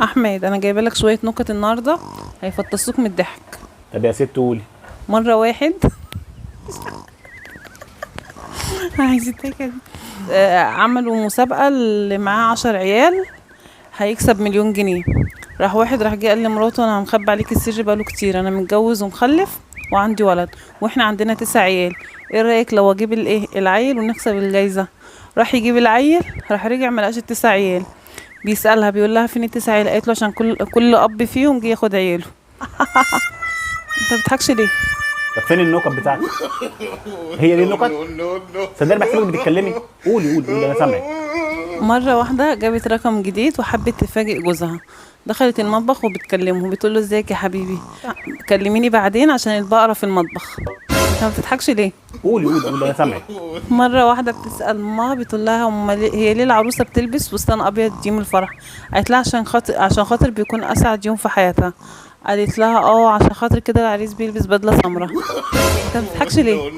احمد، انا جايبه لك شويه نكت النهارده هيفطسوك من الضحك. طب يا ست قولي. مره واحد عايزتك دي. عملوا مسابقه اللي معاه 10 عيال هيكسب 1,000,000 جنيه. راح جه قال لمراته: انا مخبي عليك السر بقاله كتير، انا متجوز ومخلف وعندي ولد، واحنا عندنا 9 عيال. ايه رايك لو اجيب العيل ونكسب الجايزه؟ راح يجيب العيل، راح رجع ملقاش ال9 عيال. بيسألها بيقول لها: فين ال9 عيال؟ قالت له: عشان كل اب فيهم جه ياخد عياله. انت بتضحكش ليه؟ طب فين النكت بتاعتك؟ هي دي النكت؟ صدقني بحسبك بتتكلمي. قولي انا سامعك. مرة واحدة جابت رقم جديد وحبت تفاجئ جوزها. دخلت المطبخ وبتكلمه، بتقول له: ازيك يا حبيبي، كلميني بعدين عشان البقرة في المطبخ. انت ما بتضحكش ليه؟ قولي انا سامعك. مرة واحدة بتسأل ماما، بتقول لها: هي ليه العروسة بتلبس فستان أبيض يوم الفرح؟ قالت لها: عشان خاطر بيكون أسعد يوم في حياتها. قالت لها: عشان خاطر كده العريس بيلبس بدلة سمراء. انت ما بتضحكش ليه؟